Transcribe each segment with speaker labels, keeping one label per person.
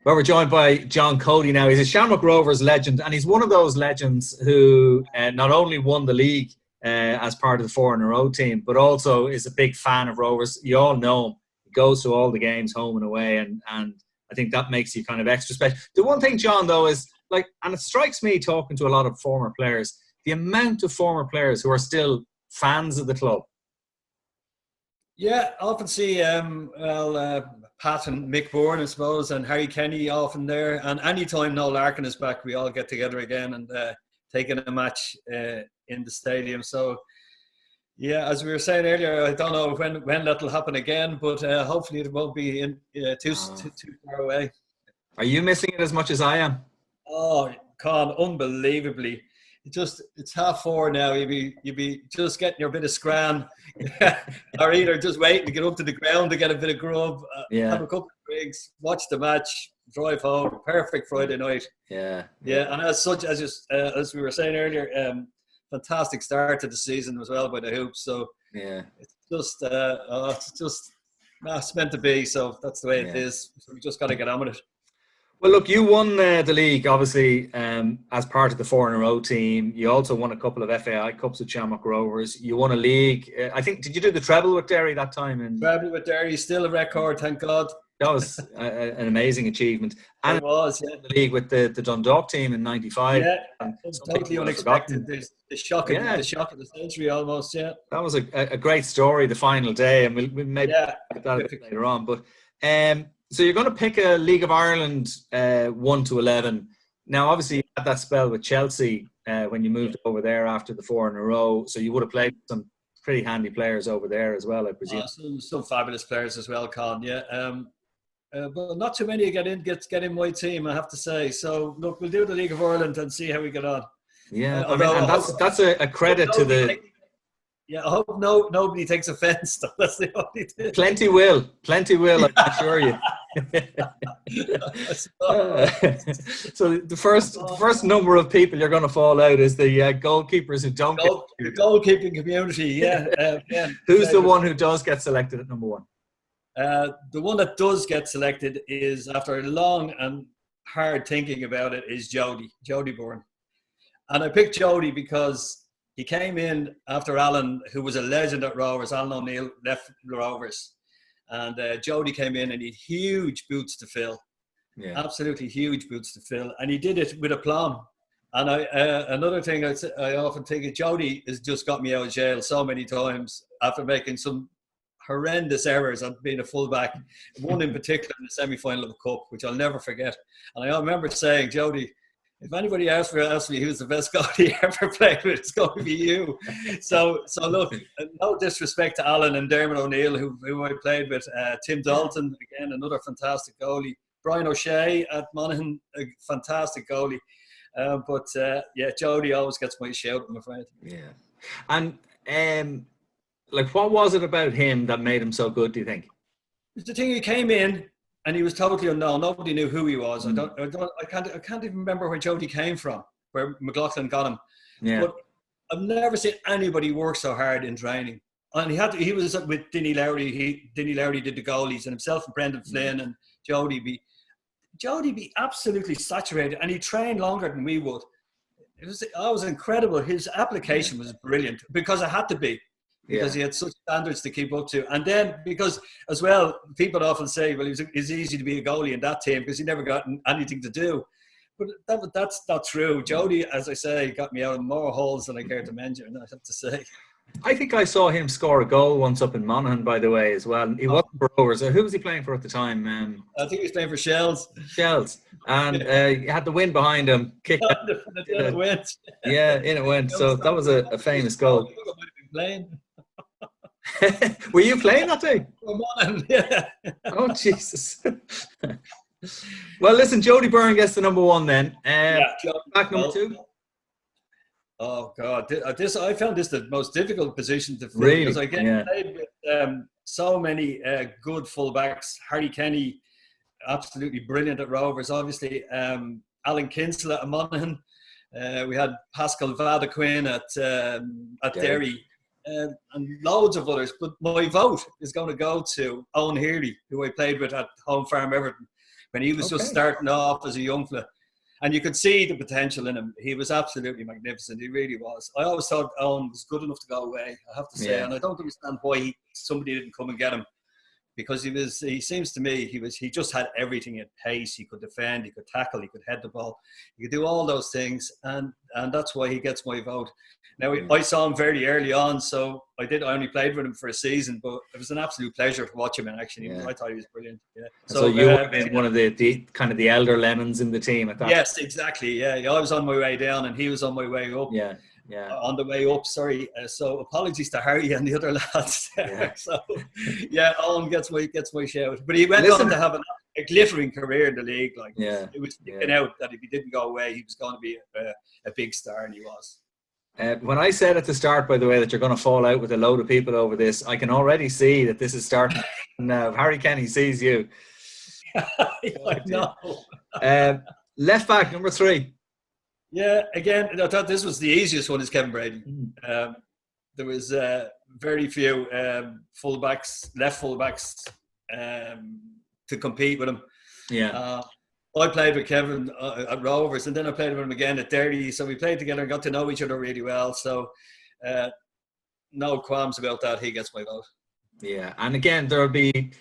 Speaker 1: Well, we're joined by John Coady now. He's a Shamrock Rovers legend, and he's one of those legends who not only won the league as part of the 4 in a row team, but also is a big fan of Rovers. You all know him. He goes to all the games home and away, and I think that makes you kind of extra special. The one thing, John, though, is and it strikes me talking to a lot of former players, the amount of former players who are still fans of the club.
Speaker 2: Yeah, I often see Pat and Mick Bourne, I suppose, and Harry Kenny often there. And anytime Noel Larkin is back, we all get together again and take in a match in the stadium. So, yeah, as we were saying earlier, I don't know when that'll happen again, but hopefully it won't be too far away.
Speaker 1: Are you missing it as much as I am?
Speaker 2: Oh, Con, unbelievably. It's 4:30 now. You'd be just getting your bit of scran, or either just waiting to get up to the ground to get a bit of grub, have a couple of drinks, watch the match, drive home. Perfect Friday night.
Speaker 1: Yeah.
Speaker 2: And as such, as we were saying earlier, fantastic start to the season as well by the Hoops. So
Speaker 1: yeah, it's
Speaker 2: just it's meant to be. So that's the way it is. So we just got to get on with it.
Speaker 1: Well, look, you won the league, obviously, as part of the 4 in a row team. You also won a couple of FAI Cups with Shamrock Rovers. You won a league. I think, did you do the treble with Derry that time?
Speaker 2: Treble with Derry, still a record, thank God.
Speaker 1: That was an amazing achievement. And
Speaker 2: it was, yeah.
Speaker 1: The league with the Dundalk team in '95.
Speaker 2: Yeah, totally unexpected. The shock of the century almost, yeah.
Speaker 1: That was a great story, the final day, and we'll maybe look at that a bit later on. But so you're going to pick a League of Ireland 1 to 11. Now, obviously, you had that spell with Chelsea when you moved over there after the 4 in a row. So you would have played some pretty handy players over there as well, I presume.
Speaker 2: Some fabulous players as well, Con. Yeah, but not too many get in my team, I have to say. So look, we'll do the League of Ireland and see how we get on.
Speaker 1: Yeah, that's a credit to the.
Speaker 2: Yeah, I hope nobody takes offence. That's the only thing.
Speaker 1: Plenty will, I assure you. So the first number of people you're going to fall out is the goalkeepers who don't
Speaker 2: the goalkeeping community. Yeah.
Speaker 1: Who's the one who does get selected at number 1?
Speaker 2: The one that does get selected is, after long and hard thinking about it, is Jody Bourne. And I picked Jody because he came in after Alan, who was a legend at Rovers. Alan O'Neill left Rovers. And Jody came in and he had huge boots to fill. Yeah. Absolutely huge boots to fill. And he did it with aplomb. And another thing I often think is Jody has just got me out of jail so many times after making some horrendous errors and being a fullback. One in particular in the semi-final of the Cup, which I'll never forget. And I remember saying, Jody, if anybody asks me who's the best goalie ever played with, it's going to be you. So look, no disrespect to Alan and Dermot O'Neill, who I played with. Tim Dalton, again, another fantastic goalie. Brian O'Shea at Monaghan, a fantastic goalie. But Jody always gets my shout, I'm afraid.
Speaker 1: Yeah. And what was it about him that made him so good, do you think?
Speaker 2: It's the thing, he came in and he was totally unknown. Nobody knew who he was. I can't even remember where Jody came from, where McLaughlin got him. Yeah. But I've never seen anybody work so hard in training. And he was with Dinny Lowry. Dinny Lowry did the goalies, and himself and Brendan Flynn and Jody be absolutely saturated, and he trained longer than we would. It was incredible. His application was brilliant because it had to be. Because he had such standards to keep up to. And then because, as well, people often say, well, it's easy to be a goalie in that team because he never got anything to do. But that's not true. Jody, as I say, got me out of more holes than I care to mention, I have to say.
Speaker 1: I think I saw him score a goal once up in Monaghan, by the way, as well. He wasn't for Rovers. Who was he playing for at the time?
Speaker 2: I think he was playing for Shells.
Speaker 1: And he had the wind behind him. Kicked
Speaker 2: in it went.
Speaker 1: Yeah, in it went. So that was a famous goal. Were you playing that day?
Speaker 2: Yeah.
Speaker 1: Oh, Jesus. Well, listen, Jody Bourne gets the number 1 then. Back number 2.
Speaker 2: Oh, God. I found this the most difficult position to fill.
Speaker 1: Really?
Speaker 2: Because I played with so many good fullbacks. Harry Kenny, absolutely brilliant at Rovers, obviously. Alan Kinsella at Monaghan. We had Pascal Vadaquin at Derry. And loads of others, but my vote is going to go to Owen Healy, who I played with at Home Farm Everton, when he was just starting off as a young fella. And you could see the potential in him. He was absolutely magnificent. He really was. I always thought Owen was good enough to go away, I have to say. And I don't understand why somebody didn't come and get him. Because he seems to me, he just had everything at pace. He could defend, he could tackle, he could head the ball. He could do all those things. And that's why he gets my vote. Now, I saw him very early on, so I only played with him for a season, but it was an absolute pleasure to watch him in action. Yeah. I thought he was brilliant. Yeah.
Speaker 1: So you would have been one of the kind of the elder lemons in the team at that.
Speaker 2: Yes, exactly. Yeah, I was on my way down, and he was on my way up.
Speaker 1: Yeah.
Speaker 2: On the way up, sorry. So apologies to Harry and the other lads. So Owen gets my shout. But he went on to have a glittering career in the league. Like it was sticking out that if he didn't go away, he was going to be a big star, and he was.
Speaker 1: When I said at the start, by the way, that you're going to fall out with a load of people over this, I can already see that this is starting now. Harry Kenny sees you.
Speaker 2: I know.
Speaker 1: Left back, number 3.
Speaker 2: Yeah, again, I thought this was the easiest one is Kevin Brady. There was very few left fullbacks to compete with him. Yeah. I played with Kevin at Rovers, and then I played with him again at Derry. So we played together and got to know each other really well. So no qualms about that. He gets my vote. Yeah,
Speaker 1: and again, there'll be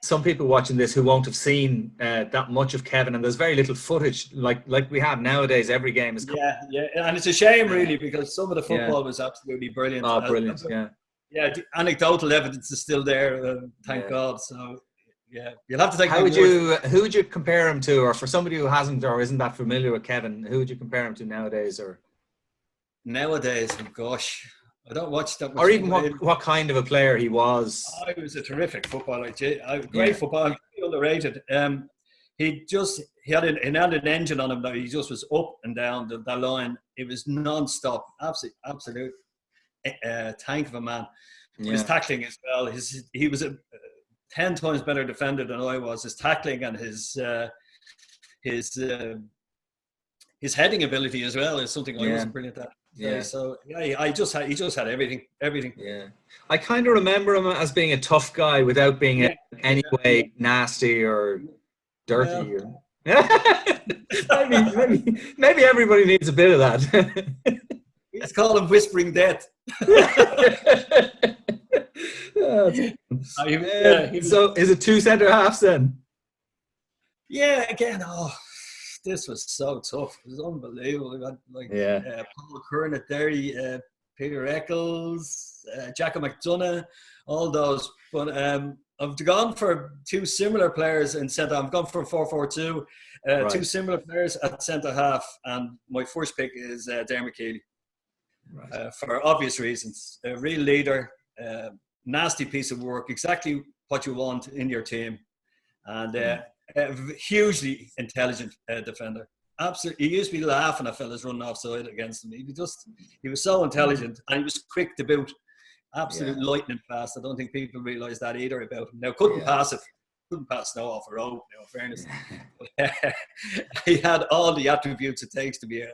Speaker 1: some people watching this who won't have seen that much of Kevin, and there's very little footage like we have nowadays. Every game is
Speaker 2: and it's a shame really, because some of the football was absolutely brilliant.
Speaker 1: Brilliant.
Speaker 2: The anecdotal evidence is still there, thank God. So you'll have to take.
Speaker 1: Who would you compare him to, or for somebody who hasn't or isn't that familiar with Kevin, who would you compare him to nowadays? Or
Speaker 2: nowadays, gosh, I don't watch that much.
Speaker 1: Or even what kind of a player he was.
Speaker 2: He was a terrific footballer. Great footballer, underrated. He had an engine on him that he just was up and down the line. It was non-stop, absolute tank of a man. His tackling as well. He was a 10 times better defender than I was. His tackling and his heading ability as well is something I wasn't brilliant at. So he just had everything.
Speaker 1: Yeah, I kind of remember him as being a tough guy without being in any way nasty or dirty. Maybe everybody needs a bit of that.
Speaker 2: Let's call him Whispering Death.
Speaker 1: So is it 2 centre halves then?
Speaker 2: Yeah, again, this was so tough. It was unbelievable. We had Paul Curran at Derry, Peter Eccles, Jacko McDonough, all those. But I've gone for 2 similar players in centre. I've gone for 4-4-2. 2 similar players at centre half, and my first pick is Dermot Keely. For obvious reasons. A real leader, nasty piece of work, exactly what you want in your team, and a hugely intelligent defender. Absolutely, he used to be laughing at fellas running offside against him. He was so intelligent, and he was quick to boot. Absolute lightning fast. I don't think people realise that either about him. Now, couldn't pass snow off a road, in fairness. He had all the attributes it takes to be a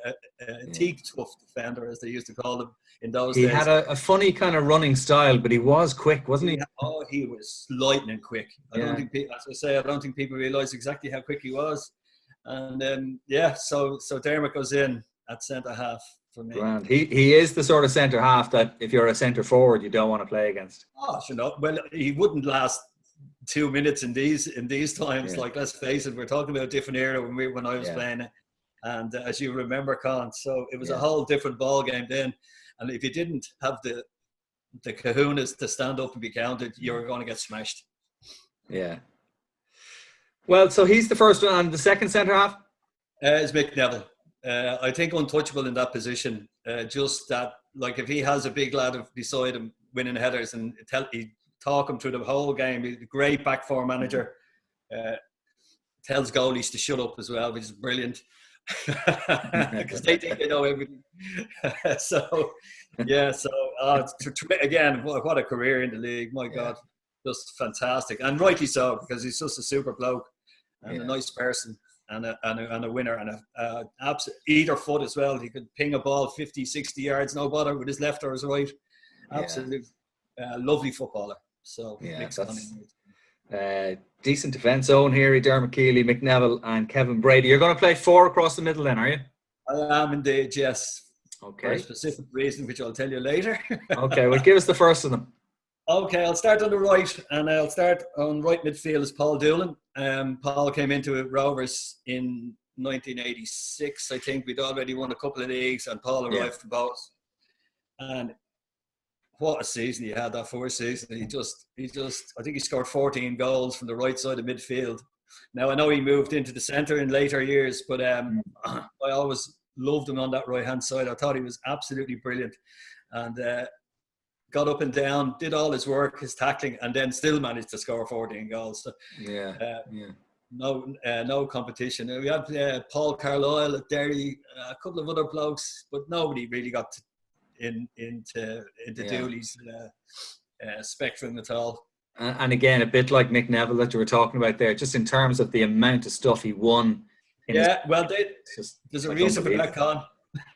Speaker 2: teak-tough defender, as they used to call him in those days. He
Speaker 1: had a funny kind of running style, but he was quick, wasn't he?
Speaker 2: He was lightning quick. I don't think people realise exactly how quick he was. And so Dermot goes in at centre half for me.
Speaker 1: Grand. He is the sort of centre half that if you're a centre forward, you don't want to play against.
Speaker 2: Well, he wouldn't last 2 minutes in these times. Like, let's face it, we're talking about a different era when I was playing it, and as you remember, Colin, so it was a whole different ball game then. And if you didn't have the kahunas to stand up and be counted, you were going to get smashed.
Speaker 1: Yeah. Well, so he's the first one, and the second centre half
Speaker 2: is Mick Nevin. I think untouchable in that position. Just that, like, if he has a big lad beside him winning headers, and he talk him through the whole game. He's a great back four manager. Tells goalies to shut up as well, which is brilliant. Because they think they know everything. Again, what a career in the league. My God, just fantastic. And rightly so, because he's just a super bloke and a nice person and a winner and a absolute either foot as well. He could ping a ball 50, 60 yards, no bother, with his left or his right. Absolutely lovely footballer. So
Speaker 1: Decent defence zone here. Dermot Keely, McNeville and Kevin Brady. You're going to play 4 across the middle then, are you?
Speaker 2: I am indeed, yes.
Speaker 1: Okay.
Speaker 2: For a specific reason, which I'll tell you later.
Speaker 1: Okay, well, give us the first of them.
Speaker 2: Okay, I'll start on the right, and I'll start on right midfield as Paul Doolin. Paul came into Rovers in 1986. I think we'd already won a couple of leagues, and Paul arrived for both. And what a season he had that first season. He just, I think he scored 14 goals from the right side of midfield. Now, I know he moved into the centre in later years, but I always loved him on that right-hand side. I thought he was absolutely brilliant. And got up and down, did all his work, his tackling, and then still managed to score 14 goals. So, no competition. We had Paul Carlisle at Derry, a couple of other blokes, but nobody really got into Dooley's spectrum at all.
Speaker 1: And again, a bit like Mick Neville that you were talking about there, just in terms of the amount of stuff he won.
Speaker 2: There's a reason for that, Con.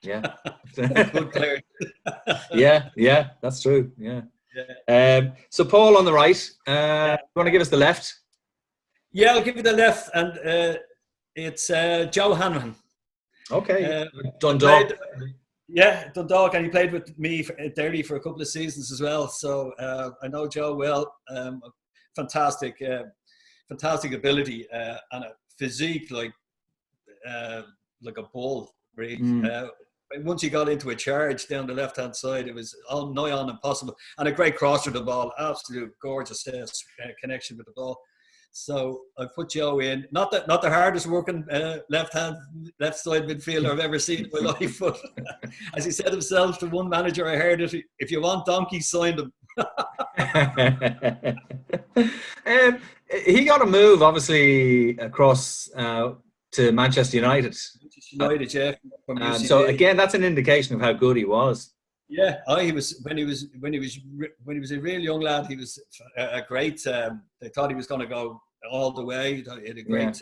Speaker 1: Yeah.
Speaker 2: Good player.
Speaker 1: yeah, that's true. Yeah. So Paul on the right. You want to give us the left?
Speaker 2: Yeah, I'll give you the left, and it's Joe Hanuman.
Speaker 1: Okay. Dundalk.
Speaker 2: Dundalk, and he played with me at Derry for a couple of seasons as well. So I know Joe well. Fantastic ability and a physique like a bull. Really. Once he got into a charge down the left-hand side, it was nigh on impossible. And a great crosser of the ball, absolute gorgeous connection with the ball. So I put Joe in. Not the hardest working left side midfielder I've ever seen in my life, but as he said himself to one manager, I heard it: if you want donkeys, sign them.
Speaker 1: He got a move, obviously, across to Manchester United.
Speaker 2: Manchester United,
Speaker 1: so again, that's an indication of how good he was.
Speaker 2: Yeah, he was when he was a real young lad. He was a great. They thought he was going to go all the way. He had a great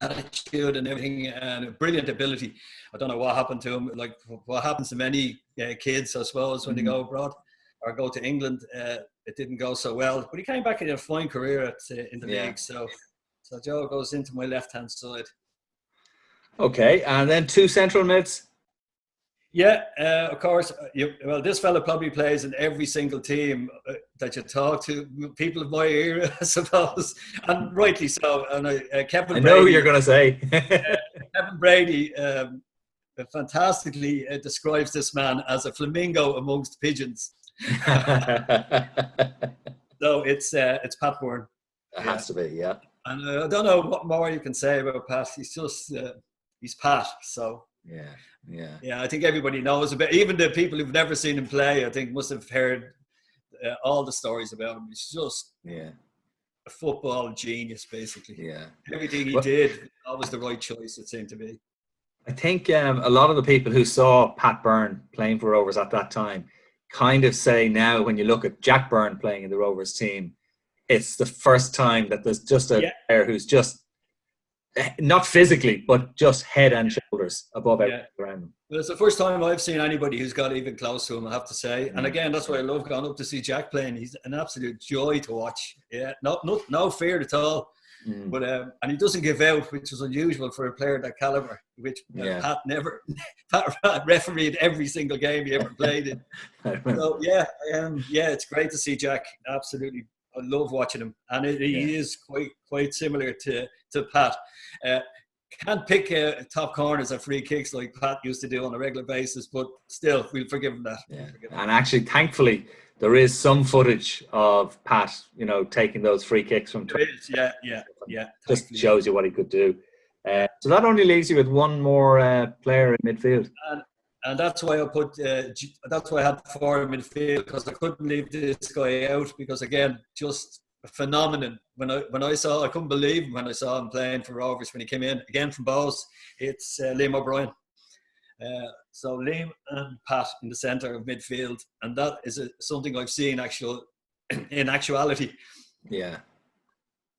Speaker 2: attitude and everything, and a brilliant ability. I don't know what happened to him. Like what happens to many kids, I suppose, when they go abroad or go to England. It didn't go so well, but he came back in a fine career in the league. So Joe goes into my left-hand side.
Speaker 1: Okay, and then 2 central mids.
Speaker 2: Yeah, of course. This fella probably plays in every single team that you talk to. People of my era, I suppose, and rightly so. And Kevin.
Speaker 1: I know Brady, who you're going to say.
Speaker 2: Kevin Brady fantastically describes this man as a flamingo amongst pigeons. So it's Pat Byrne.
Speaker 1: It has to be, yeah.
Speaker 2: And I don't know what more you can say about Pat. He's just he's Pat. So yeah. I think everybody knows about. Even the people who've never seen him play, I think, must have heard all the stories about him. He's just a football genius, basically. Yeah, everything he did, always the right choice. It seemed to be.
Speaker 1: I think a lot of the people who saw Pat Byrne playing for Rovers at that time kind of say now, when you look at Jack Byrne playing in the Rovers team, it's the first time that there's just a player who's just not physically, but just head and shoulders above everything around him.
Speaker 2: Well, it's the first time I've seen anybody who's got even close to him, I have to say. And again, that's why I love going up to see Jack playing. He's an absolute joy to watch. Yeah, no fear at all. But and he doesn't give out, which is unusual for a player that caliber. Which Pat refereed every single game he ever played in. So it's great to see Jack. Absolutely. I love watching him, and he is quite similar to Pat. Can't pick top corners or free kicks like Pat used to do on a regular basis, but still, we'll forgive him that.
Speaker 1: Yeah. And actually, thankfully, there is some footage of Pat, taking those free kicks from.
Speaker 2: There is, yeah.
Speaker 1: Just shows you what he could do. So that only leaves you with one more player in midfield.
Speaker 2: And that's why I put. That's why I had 4 in midfield, because I couldn't leave this guy out, because again, just a phenomenon. When I saw, I couldn't believe him when I saw him playing for Rovers when he came in again from Bows. It's Liam O'Brien. So Liam and Pat in the centre of midfield, and that is something I've seen in actuality.
Speaker 1: Yeah,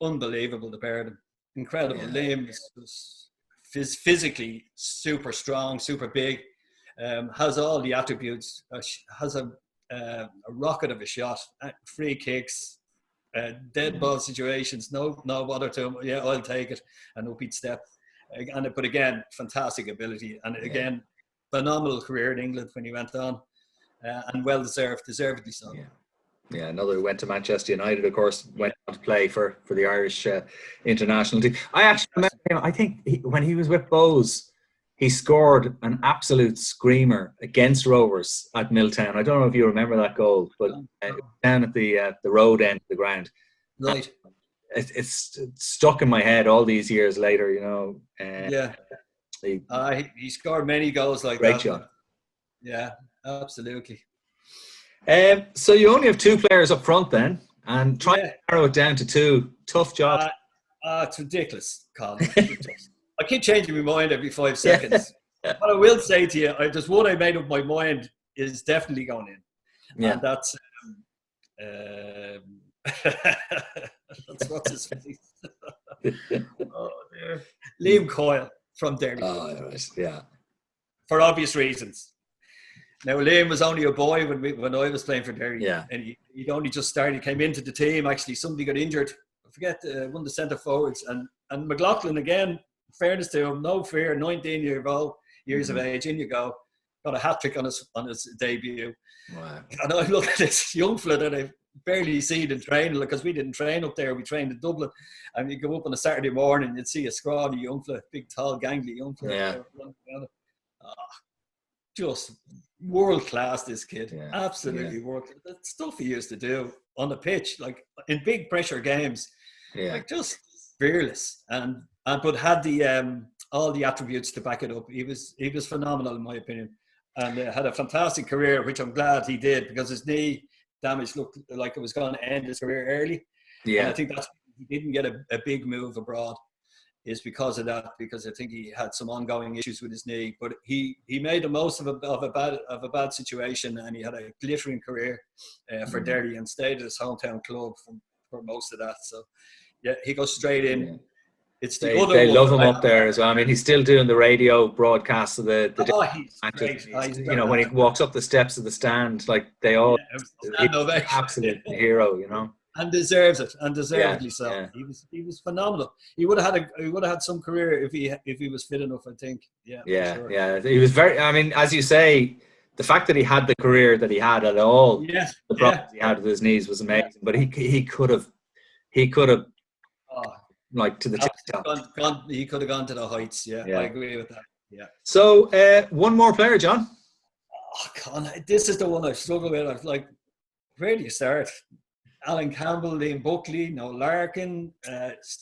Speaker 2: unbelievable, the pair of them. Incredible. Yeah. Liam is physically super strong, super big. Has all the attributes, has a rocket of a shot, free kicks, dead ball situations, no bother to him. Yeah, I'll take it, and up he'd step. But again, fantastic ability, and again, phenomenal career in England when he went on, and well deservedly so.
Speaker 1: Yeah, another who went to Manchester United, of course, went on to play for the Irish international team. I actually remember him. I think when he was with Bowes, he scored an absolute screamer against Rovers at Milltown. I don't know if you remember that goal, but down at the road end of the ground.
Speaker 2: Right.
Speaker 1: It's stuck in my head all these years later, you know.
Speaker 2: He scored many goals like
Speaker 1: great
Speaker 2: that.
Speaker 1: Shot.
Speaker 2: Yeah, absolutely.
Speaker 1: So you only have 2 players up front then, and try to narrow it down to 2. Tough job.
Speaker 2: It's ridiculous, Colin. I keep changing my mind every 5 seconds. What I will say to you, just what I made up my mind is definitely going in. And that's what's his face. Oh dear. Liam Coyle from Derry.
Speaker 1: Oh, right. Yeah.
Speaker 2: For obvious reasons. Now, Liam was only a boy when I was playing for Derry.
Speaker 1: Yeah.
Speaker 2: And he'd only just started. He came into the team. Actually, somebody got injured. I forget, one of the centre forwards. And McLaughlin, again, fairness to him, no fear, 19 years of age, in you go. Got a hat-trick on his debut.
Speaker 1: Wow.
Speaker 2: And I look at this young fella that I've barely seen in training, because we didn't train up there. We trained in Dublin. And you go up on a Saturday morning, and you'd see a scrawny young fella, big, tall, gangly young fella.
Speaker 1: Yeah.
Speaker 2: Just world class, this kid. Absolutely world class. The stuff he used to do on the pitch, like in big pressure games, like just fearless, but had the all the attributes to back it up. He was phenomenal in my opinion, and had a fantastic career, which I'm glad he did, because his knee damage looked like it was going to end his career early. And I think that's he didn't get a big move abroad. Is because of that, because I think he had some ongoing issues with his knee, but he made the most of a bad situation, and he had a glittering career for Derry, and stayed at his hometown club for most of that. So yeah, he goes straight in. It's
Speaker 1: they love him up there as well. I mean, he's still doing the radio broadcasts of the
Speaker 2: he's great.
Speaker 1: You know, when he walks up the steps of the stand, like they all, he's an absolute hero, you know.
Speaker 2: And deserves it, and deservedly so. Yeah. He was phenomenal. He would have had some career if he was fit enough, I think. Yeah.
Speaker 1: He was very. I mean, as you say, the fact that he had the career that he had at all, the problems he had with his knees was amazing. But he could have, like to the top.
Speaker 2: He could have gone to the heights. Yeah, I agree with that. Yeah.
Speaker 1: So one more player, John.
Speaker 2: Oh God, this is the one I've struggled with. I've like, where do you start? Alan Campbell, Liam Buckley, Noel Larkin,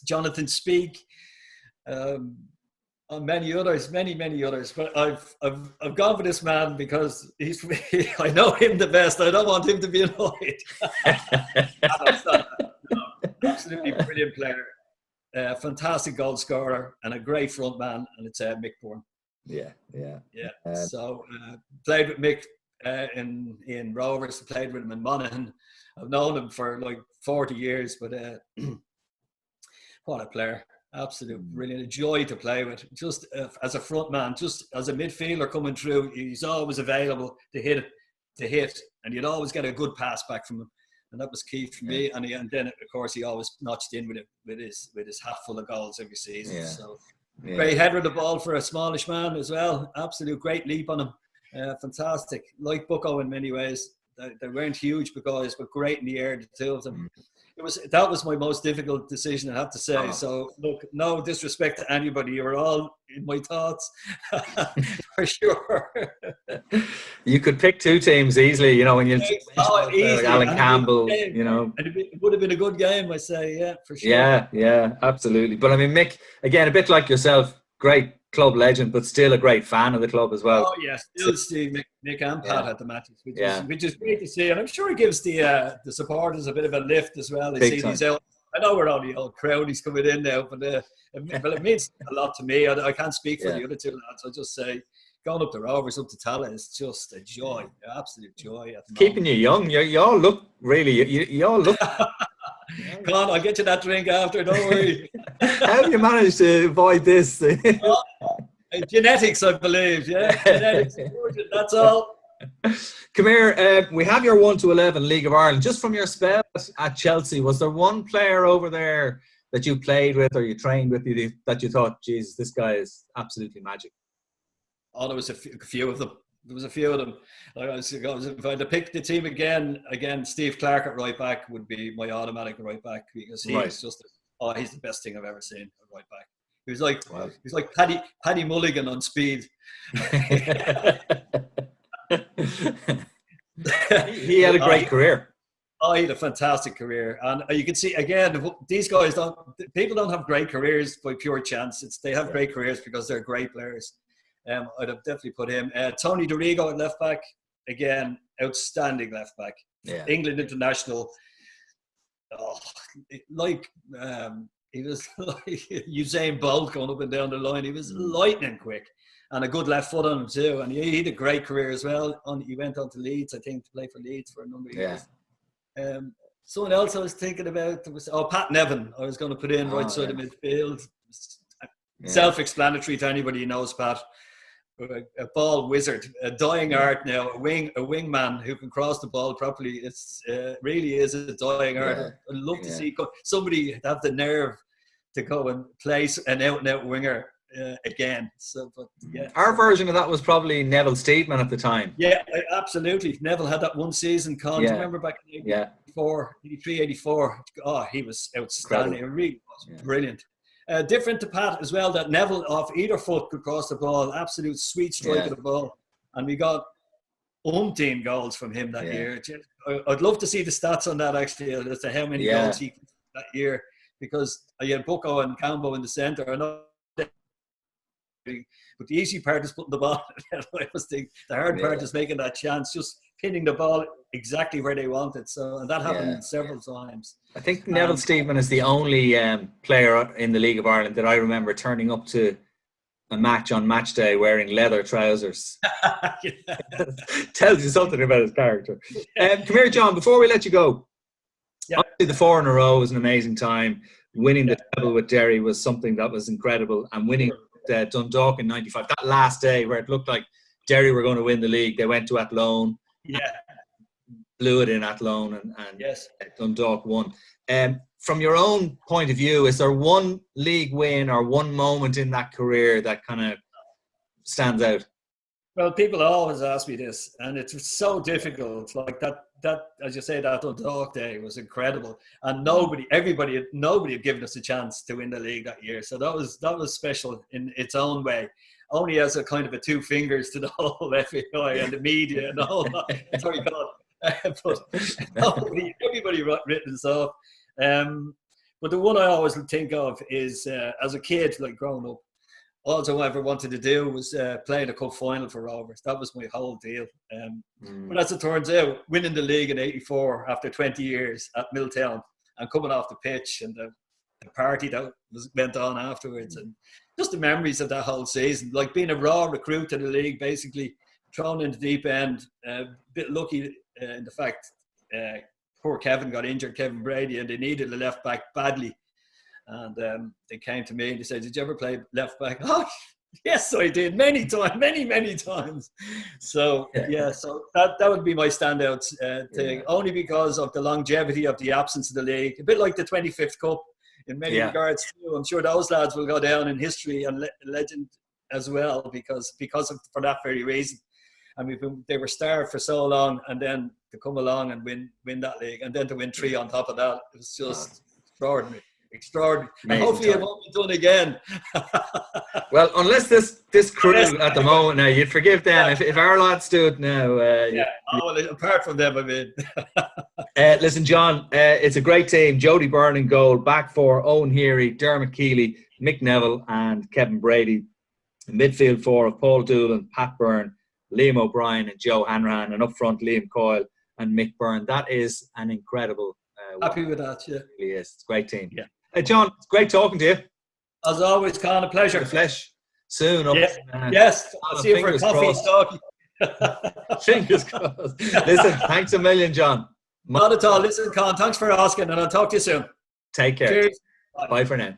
Speaker 2: Jonathan Speake, and many others. But I've gone for this man because I know him the best. I don't want him to be annoyed. Absolutely brilliant player, fantastic goal scorer, and a great front man. And it's Mick Bourne.
Speaker 1: Yeah.
Speaker 2: So played with Mick in Rovers. Played with him in Monaghan. I've known him for like 40 years, but what a player. Absolute brilliant. A joy to play with. Just as a front man, just as a midfielder coming through, he's always available to hit, and you'd always get a good pass back from him. And that was key for me. And then, of course, he always notched in with his hat full of goals every season. Yeah. So great header of the ball for a smallish man as well. Absolute great leap on him. Fantastic. Like Bucko in many ways. They weren't huge guys, but great in the air, the two of them. That was my most difficult decision, I have to say. So, look, no disrespect to anybody. You were all in my thoughts, for sure.
Speaker 1: You could pick 2 teams easily, you know, when you Alan Campbell, you know.
Speaker 2: And it would have been a good game, I say, for sure.
Speaker 1: Yeah, absolutely. But I mean, Mick, again, a bit like yourself, great club legend, but still a great fan of the club as well.
Speaker 2: Oh yes, still see Mick and Pat at the matches, which is great to see, and I'm sure it gives the supporters a bit of a lift as well. They see these out. I know we're only old crowdies coming in now, but it means a lot to me. I can't speak for the other 2 lads. I just say going up the Rovers, up to Tala is just a joy, absolute joy. At the
Speaker 1: keeping you young, you all look really. You all look.
Speaker 2: Come on, I'll get you that drink after, don't worry.
Speaker 1: How do you manage to avoid this?
Speaker 2: Genetics, I believe, genetics. That's all.
Speaker 1: Come here. We have your 1 to 11 League of Ireland. Just from your spell at Chelsea, was there one player over there that you played with or you trained with that you thought, Jesus, this guy is absolutely magic?
Speaker 2: Oh, there was a few of them. There was a few of them. If I had to pick the team again, Steve Clark at right back would be my automatic right back, because he's he's the best thing I've ever seen at right back. He was like Paddy Mulligan on speed.
Speaker 1: He had a great career.
Speaker 2: Oh, he had a fantastic career, and you can see again, these guys people don't have great careers by pure chance. They have great careers because they're great players. I'd have definitely put him. Tony Dorigo at left back, again, outstanding left back.
Speaker 1: Yeah.
Speaker 2: England international. He was like Usain Bolt going up and down the line. He was lightning quick, and a good left foot on him too. And he had a great career as well. He went on to Leeds, I think, to play for Leeds for a number of years. Someone else I was thinking about was Pat Nevin. I was going to put in right side of midfield. Self-explanatory to anybody who knows Pat. A ball wizard, a dying art now, a wingman who can cross the ball properly. It's really is a dying art. I'd love to see somebody have the nerve to go and place an out-and-out winger again. So, but
Speaker 1: our version of that was probably Neville Steedman at the time.
Speaker 2: Yeah, absolutely. Neville had that one season. Do you remember back in 83, 84? Oh, he was outstanding. Incredible. It really was brilliant. Different to Pat as well, that Neville off either foot could cross the ball, absolute sweet strike of the ball, and we got umpteen goals from him that year. I'd love to see the stats on that actually, as to how many goals he that year, because you had Bucco and Cambo in the centre. But the easy part is putting the ball. I was thinking the hard part is making that chance, just pinning the ball exactly where they want it. So, and that happened several times.
Speaker 1: I think Neville Steedman is the only player in the League of Ireland that I remember turning up to a match on match day wearing leather trousers. Tells you something about his character. Come here, John, before we let you go. Obviously the 4 in a row was an amazing time. Winning the treble with Derry was something that was incredible, and winning Dundalk in '95, that last day where it looked like Derry were going to win the league, they went to Athlone, blew it in Athlone, and Dundalk won. From your own point of view, is there one league win or one moment in that career that kind of stands out?
Speaker 2: Well, people always ask me this, and it's so difficult. Like that, as you say, that Dundalk day was incredible, and nobody had given us a chance to win the league that year. So that was special in its own way. Only as a kind of a 2 fingers to the whole FAI and the media and all that. Sorry, God. But everybody written us off. But the one I always think of is as a kid, like growing up, all I ever wanted to do was play in a cup final for Rovers. That was my whole deal. But as it turns out, winning the league in '84 after 20 years at Milltown and coming off the pitch and the party that went on afterwards, and just the memories of that whole season, like being a raw recruit to the league, basically thrown in the deep end, a bit lucky in the fact poor Kevin got injured, Kevin Brady, and they needed a left back badly. And they came to me and they said, "Did you ever play left back?" Oh, yes, I did. Many times. So, so that would be my standout thing, only because of the longevity of the absence of the league. A bit like the 25th Cup in many regards too. I'm sure those lads will go down in history and legend as well because for that very reason. I mean, they were starved for so long, and then to come along and win that league, and then to win 3 on top of that, it was just extraordinary. And hopefully it won't be done again.
Speaker 1: Well, unless this crew at the moment now, you'd forgive them if our lads do it now.
Speaker 2: Apart from them, I mean.
Speaker 1: Listen, John, it's a great team. Jody Byrne in goal, back 4, Owen Heary, Dermot Keeley, Mick Neville and Kevin Brady. Midfield 4 of Paul Doolin, Pat Byrne, Liam O'Brien and Joe Hanrahan, and up front Liam Coyle and Mick Byrne. That is an incredible
Speaker 2: happy with that,
Speaker 1: It really is. It's a great team. John, it's great talking to you.
Speaker 2: As always, Con, a pleasure.
Speaker 1: The flesh soon.
Speaker 2: Yes, I'll see you for a coffee.
Speaker 1: Fingers crossed. Listen, thanks a million, John.
Speaker 2: Not at all. Listen, Con, thanks for asking, and I'll talk to you soon.
Speaker 1: Take care.
Speaker 2: Cheers.
Speaker 1: Bye for now.